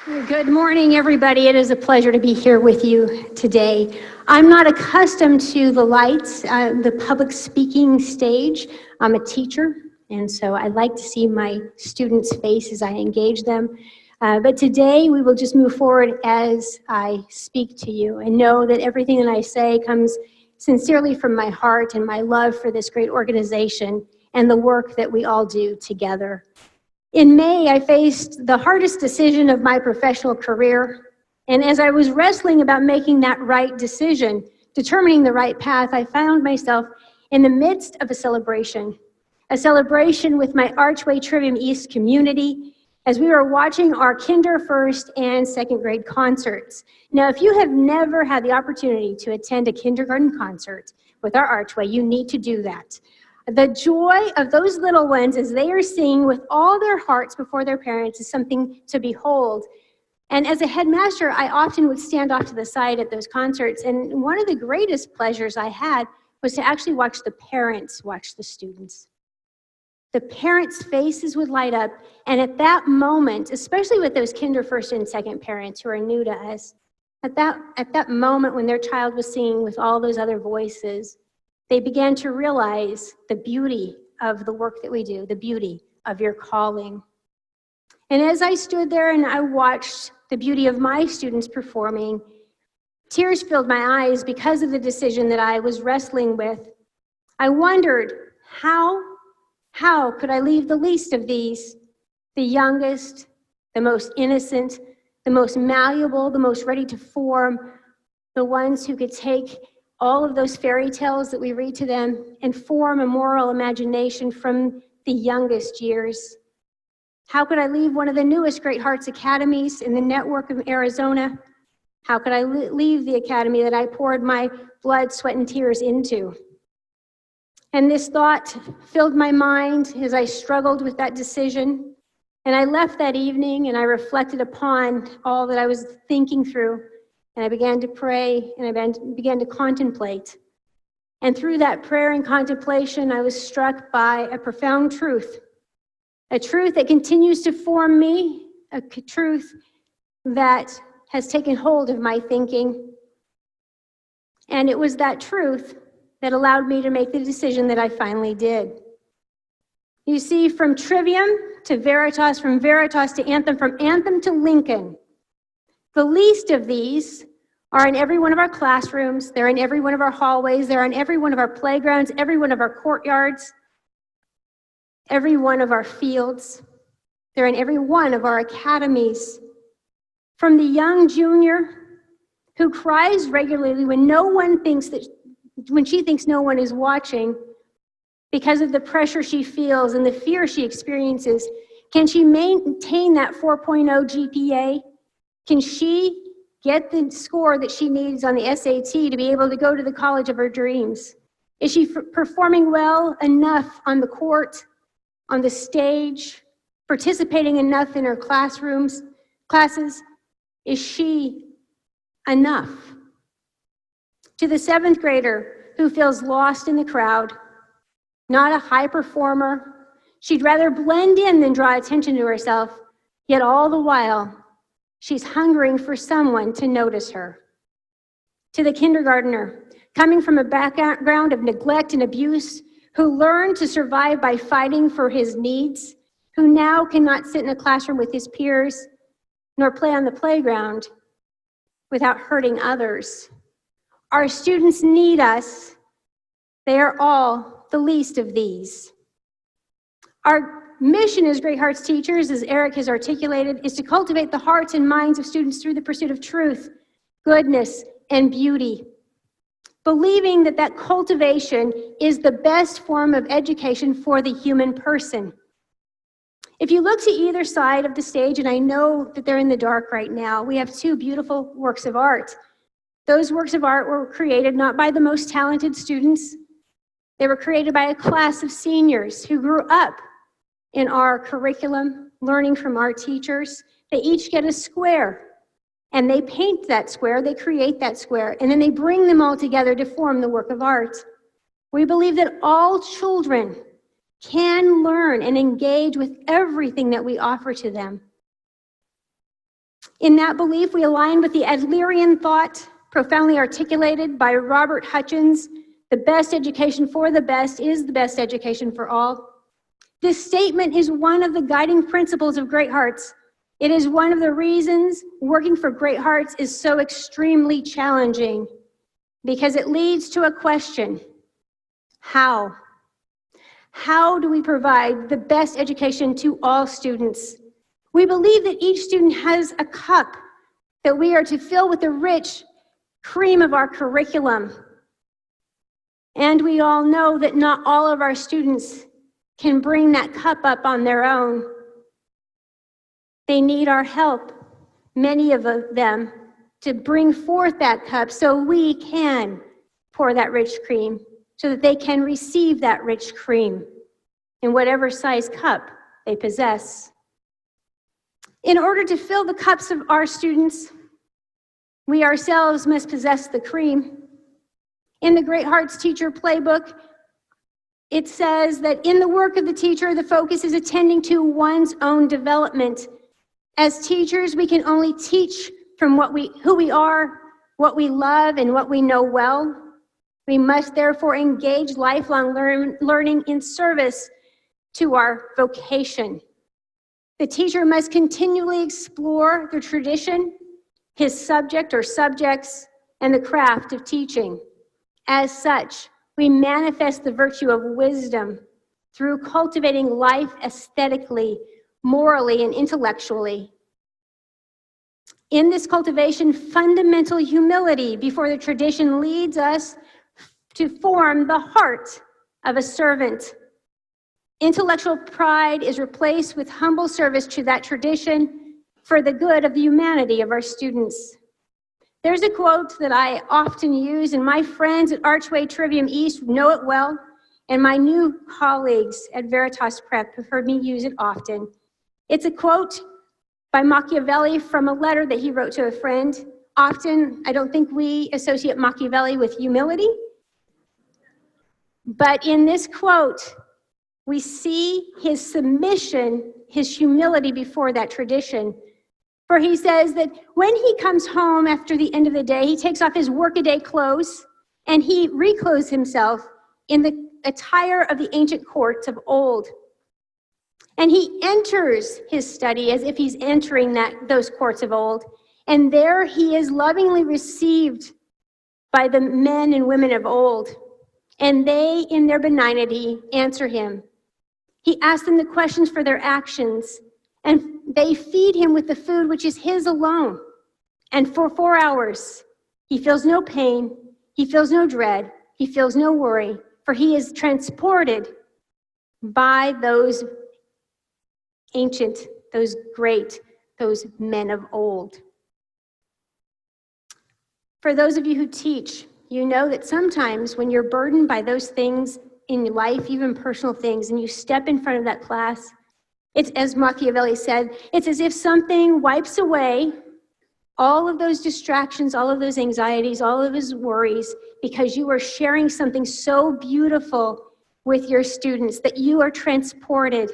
Good morning, everybody. It is a pleasure to be here with you today. I'm not accustomed to the lights, the public speaking stage. I'm a teacher, and so I like to see my students' faces. I engage them. But today we will just move forward as I speak to you and know that everything that I say comes sincerely from my heart and my love for this great organization and the work that we all do together. In May, I faced the hardest decision of my professional career, and as I was wrestling about making that right decision, determining the right path, I found myself in the midst of a celebration with my Archway Trivium East community as we were watching our kinder, first, and second grade concerts. Now, if you have never had the opportunity to attend a kindergarten concert with our Archway, you need to do that. The joy of those little ones as they are singing with all their hearts before their parents is something to behold. And as a headmaster, I often would stand off to the side at those concerts, and one of the greatest pleasures I had was to actually watch the parents watch the students. The parents' faces would light up, and at that moment, especially with those kinder, first, and second parents who are new to us, at that moment when their child was singing with all those other voices, they began to realize the beauty of the work that we do, the beauty of your calling. And as I stood there and I watched the beauty of my students performing, tears filled my eyes because of the decision that I was wrestling with. I wondered, how could I leave the least of these, the youngest, the most innocent, the most malleable, the most ready to form, the ones who could take all of those fairy tales that we read to them and form a moral imagination from the youngest years? How could I leave one of the newest Great Hearts Academies in the network of Arizona? How could I leave the academy that I poured my blood, sweat, and tears into? And this thought filled my mind as I struggled with that decision. And I left that evening and I reflected upon all that I was thinking through. And I began to pray and I began to contemplate. And through that prayer and contemplation, I was struck by a profound truth, a truth that continues to form me, a truth that has taken hold of my thinking. And it was that truth that allowed me to make the decision that I finally did. You see, from Trivium to Veritas, from Veritas to Anthem, from Anthem to Lincoln, the least of these are in every one of our classrooms, they're in every one of our hallways, they're on every one of our playgrounds, every one of our courtyards, every one of our fields. They're in every one of our academies. From the young junior who cries regularly when she thinks no one is watching because of the pressure she feels and the fear she experiences. Can she maintain that 4.0 GPA? Can she get the score that she needs on the SAT to be able to go to the college of her dreams? Is she performing well enough on the court, on the stage, participating enough in her classes? Is she enough? To the seventh grader who feels lost in the crowd, not a high performer, she'd rather blend in than draw attention to herself, yet all the while, she's hungering for someone to notice her. To the kindergartner, coming from a background of neglect and abuse, who learned to survive by fighting for his needs, who now cannot sit in a classroom with his peers, nor play on the playground without hurting others. Our students need us. They are all the least of these. Our mission as Great Hearts teachers, as Eric has articulated, is to cultivate the hearts and minds of students through the pursuit of truth, goodness, and beauty, believing that cultivation is the best form of education for the human person. If you look to either side of the stage, and I know that they're in the dark right now, we have two beautiful works of art. Those works of art were created not by the most talented students. They were created by a class of seniors who grew up in our curriculum, learning from our teachers. They each get a square, and they paint that square, they create that square, and then they bring them all together to form the work of art. We believe that all children can learn and engage with everything that we offer to them. In that belief, we align with the Adlerian thought, profoundly articulated by Robert Hutchins: the best education for the best is the best education for all. This statement is one of the guiding principles of Great Hearts. It is one of the reasons working for Great Hearts is so extremely challenging, because it leads to a question: how? How do we provide the best education to all students? We believe that each student has a cup that we are to fill with the rich cream of our curriculum. And we all know that not all of our students can bring that cup up on their own. They need our help, many of them, to bring forth that cup so we can pour that rich cream, so that they can receive that rich cream in whatever size cup they possess. In order to fill the cups of our students, we ourselves must possess the cream. In the Great Hearts Teacher Playbook, it says that in the work of the teacher, the focus is attending to one's own development. As teachers, we can only teach from who we are, what we love, and what we know well. We must therefore engage lifelong learning in service to our vocation. The teacher must continually explore the tradition, his subject or subjects, and the craft of teaching. As such, we manifest the virtue of wisdom through cultivating life aesthetically, morally, and intellectually. In this cultivation, fundamental humility before the tradition leads us to form the heart of a servant. Intellectual pride is replaced with humble service to that tradition for the good of the humanity of our students. There's a quote that I often use, and my friends at Archway Trivium East know it well, and my new colleagues at Veritas Prep have heard me use it often. It's a quote by Machiavelli from a letter that he wrote to a friend. Often, I don't think we associate Machiavelli with humility, but in this quote, we see his submission, his humility before that tradition. For he says that when he comes home after the end of the day, he takes off his workaday clothes and he reclothes himself in the attire of the ancient courts of old. And he enters his study as if he's entering those courts of old. And there he is lovingly received by the men and women of old. And they, in their benignity, answer him. He asks them the questions for their actions, and they feed him with the food which is his alone. And for 4 hours, he feels no pain, he feels no dread, he feels no worry, for he is transported by those ancient, those great, those men of old. For those of you who teach, you know that sometimes when you're burdened by those things in your life, even personal things, and you step in front of that class, it's, as Machiavelli said, it's as if something wipes away all of those distractions, all of those anxieties, all of those worries, because you are sharing something so beautiful with your students that you are transported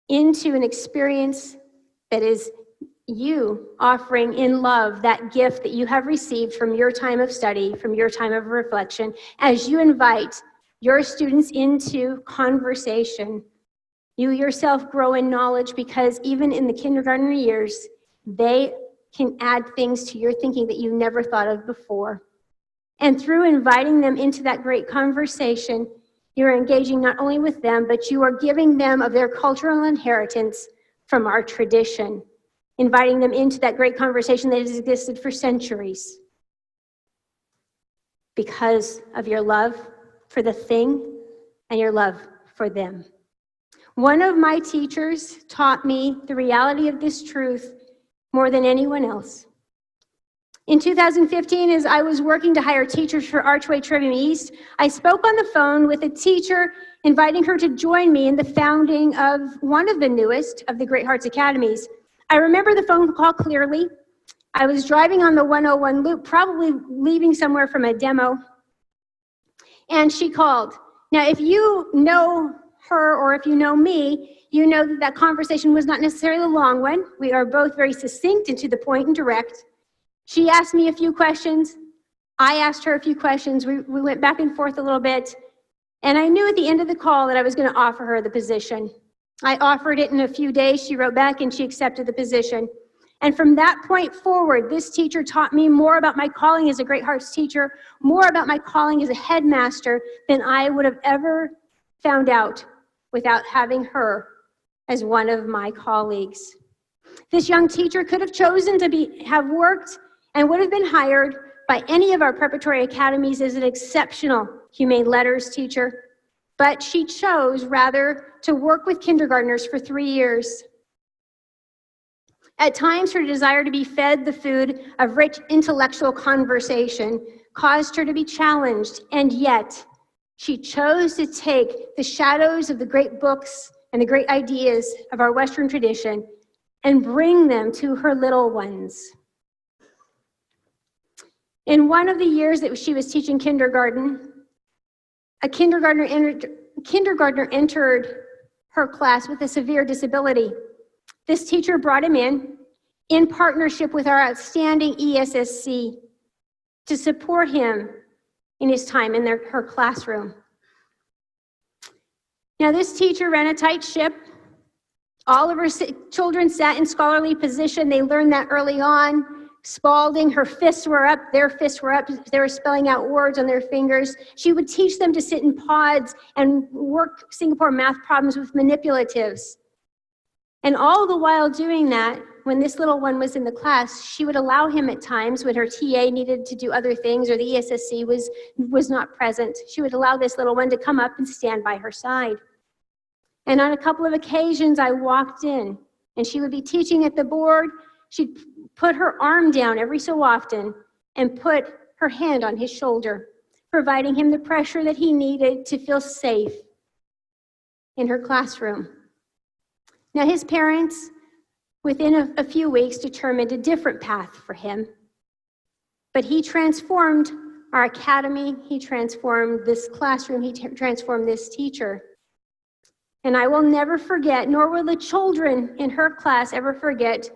into an experience that is you offering in love that gift that you have received from your time of study, from your time of reflection, as you invite your students into conversation. You yourself grow in knowledge because even in the kindergarten years, they can add things to your thinking that you never thought of before. And through inviting them into that great conversation, you're engaging not only with them, but you are giving them of their cultural inheritance from our tradition, inviting them into that great conversation that has existed for centuries because of your love for the thing and your love for them. One of my teachers taught me the reality of this truth more than anyone else. In 2015, as I was working to hire teachers for Archway Trivium East, I spoke on the phone with a teacher, inviting her to join me in the founding of one of the newest of the Great Hearts Academies. I remember the phone call clearly. I was driving on the 101 loop, probably leaving somewhere from a demo, and she called. Now, if you know her, or if you know me, you know that that conversation was not necessarily a long one. We are both very succinct and to the point and direct. She asked me a few questions. I asked her a few questions. We went back and forth a little bit. And I knew at the end of the call that I was going to offer her the position. I offered it in a few days. She wrote back and she accepted the position. And from that point forward, this teacher taught me more about my calling as a Great Hearts teacher, more about my calling as a headmaster than I would have ever found out without having her as one of my colleagues. This young teacher could have chosen to have worked and would have been hired by any of our preparatory academies as an exceptional humane letters teacher, but she chose rather to work with kindergartners for 3 years. At times, her desire to be fed the food of rich intellectual conversation caused her to be challenged, and yet she chose to take the shadows of the great books and the great ideas of our Western tradition and bring them to her little ones. In one of the years that she was teaching kindergarten, a kindergartner entered her class with a severe disability. This teacher brought him in partnership with our outstanding ESSC, to support him in his time in her classroom. Now, this teacher ran a tight ship. All of her children sat in scholarly position. They learned that early on. Spalding, her fists were up, their fists were up. They were spelling out words on their fingers. She would teach them to sit in pods and work Singapore math problems with manipulatives. And all the while doing that, when this little one was in the class, she would allow him at times when her TA needed to do other things or the ESSC was not present. She would allow this little one to come up and stand by her side. And on a couple of occasions, I walked in and she would be teaching at the board. She'd put her arm down every so often and put her hand on his shoulder, providing him the pressure that he needed to feel safe in her classroom. Now, his parents, within a few weeks, determined a different path for him. But he transformed our academy, he transformed this classroom, he transformed this teacher. And I will never forget, nor will the children in her class ever forget,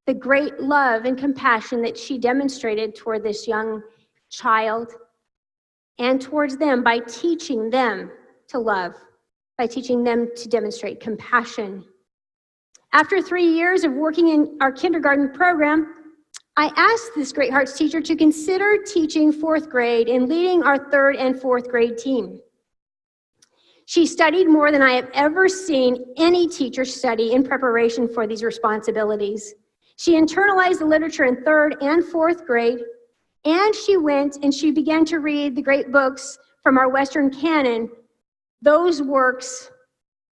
the great love and compassion that she demonstrated toward this young child and towards them by teaching them to love, by teaching them to demonstrate compassion. After 3 years of working in our kindergarten program, I asked this Great Hearts teacher to consider teaching 4th grade and leading our 3rd and 4th grade team. She studied more than I have ever seen any teacher study in preparation for these responsibilities. She internalized the literature in 3rd and 4th grade, and she went and she began to read the great books from our Western canon, those works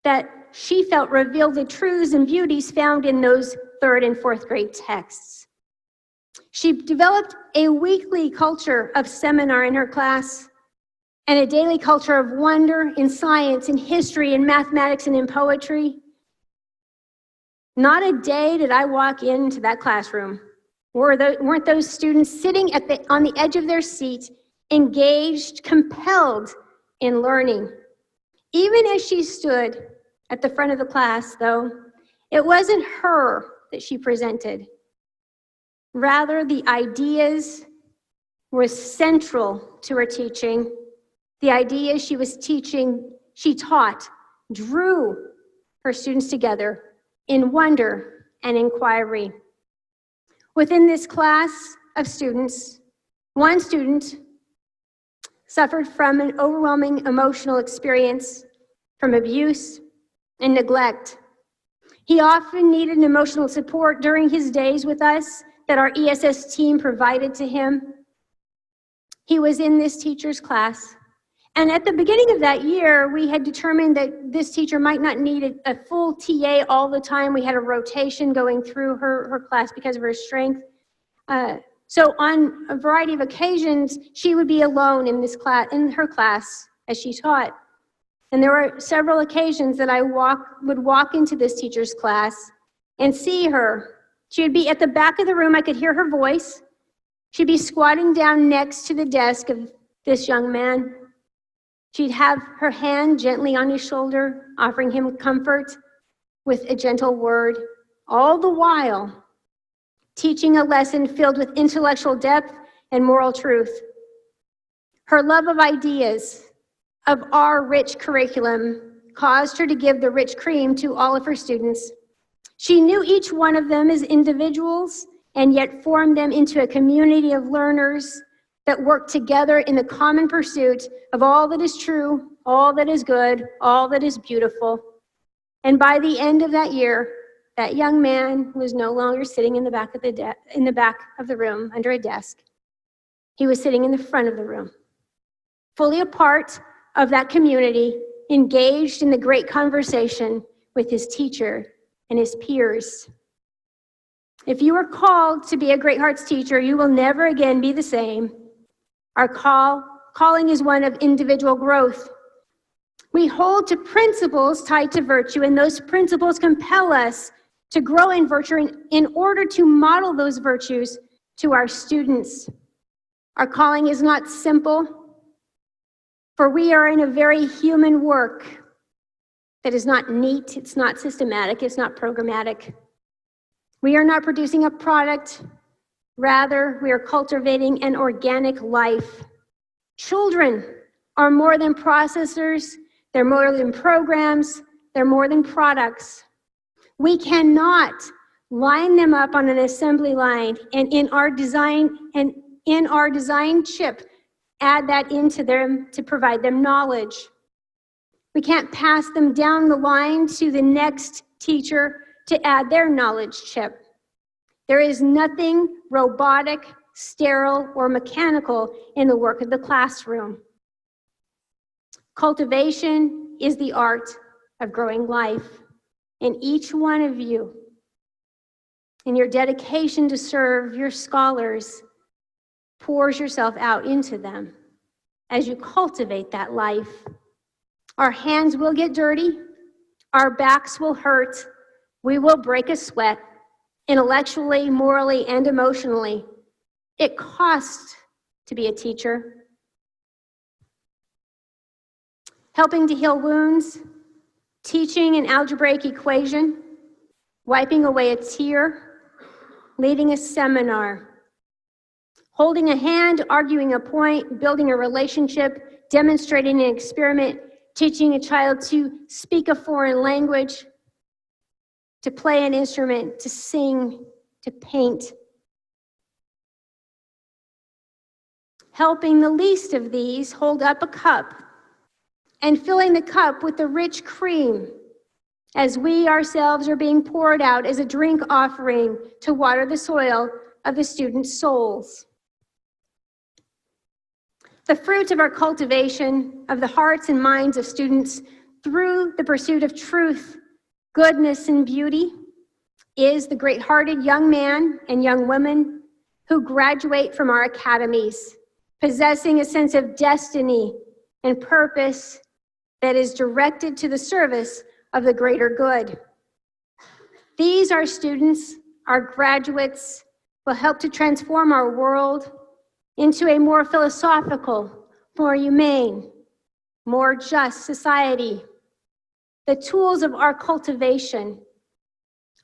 that she felt revealed the truths and beauties found in those 3rd and 4th grade texts. She developed a weekly culture of seminar in her class and a daily culture of wonder in science, in history, in mathematics, and in poetry. Not a day did I walk into that classroom weren't those students sitting on the edge of their seat, engaged, compelled in learning. Even as she stood at the front of the class, though, it wasn't her that she presented. Rather, the ideas were central to her teaching. The ideas she was teaching, she taught, drew her students together in wonder and inquiry. Within this class of students, one student suffered from an overwhelming emotional experience, from abuse and neglect. He often needed emotional support during his days with us that our ESS team provided to him. He was in this teacher's class. And at the beginning of that year, we had determined that this teacher might not need a full TA all the time. We had a rotation going through her class because of her strength. So on a variety of occasions, she would be alone in her class as she taught. And there were several occasions that I would walk into this teacher's class and see her. She would be at the back of the room. I could hear her voice. She'd be squatting down next to the desk of this young man. She'd have her hand gently on his shoulder, offering him comfort with a gentle word, all the while teaching a lesson filled with intellectual depth and moral truth. Her love of ideas, of our rich curriculum, caused her to give the rich cream to all of her students. She knew each one of them as individuals and yet formed them into a community of learners that work together in the common pursuit of all that is true, all that is good, all that is beautiful. And by the end of that year, that young man was no longer sitting in the back of the room under a desk. He was sitting in the front of the room, fully a part of that community, engaged in the great conversation with his teacher and his peers. If you are called to be a Great Hearts teacher, you will never again be the same. Our calling is one of individual growth. We hold to principles tied to virtue, and those principles compel us to grow in virtue in order to model those virtues to our students. Our calling is not simple, for we are in a very human work that is not neat, it's not systematic, it's not programmatic. We are not producing a product, rather, we are cultivating an organic life. Children are more than processors, they're more than programs, they're more than products. We cannot line them up on an assembly line and in our design chip, add that into them to provide them knowledge. We can't pass them down the line to the next teacher to add their knowledge chip. There is nothing robotic, sterile, or mechanical in the work of the classroom. Cultivation is the art of growing life. And each one of you, in your dedication to serve your scholars, pours yourself out into them as you cultivate that life. Our hands will get dirty, our backs will hurt, we will break a sweat, intellectually, morally, and emotionally. It costs to be a teacher. Helping to heal wounds, teaching an algebraic equation, wiping away a tear, leading a seminar, holding a hand, arguing a point, building a relationship, demonstrating an experiment, teaching a child to speak a foreign language, to play an instrument, to sing, to paint. Helping the least of these hold up a cup and filling the cup with the rich cream as we ourselves are being poured out as a drink offering to water the soil of the students' souls. The fruit of our cultivation of the hearts and minds of students through the pursuit of truth, goodness, and beauty is the great-hearted young man and young woman who graduate from our academies, possessing a sense of destiny and purpose that is directed to the service of the greater good. These, our students, our graduates, will help to transform our world into a more philosophical, more humane, more just society. The tools of our cultivation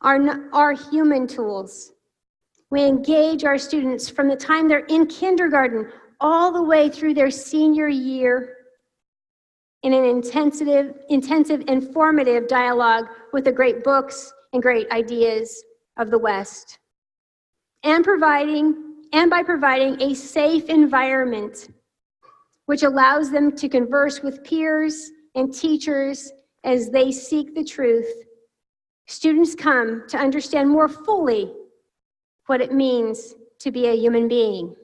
are human tools. We engage our students from the time they're in kindergarten all the way through their senior year in an intensive, informative dialogue with the great books and great ideas of the West. And by providing a safe environment which allows them to converse with peers and teachers as they seek the truth, students come to understand more fully what it means to be a human being.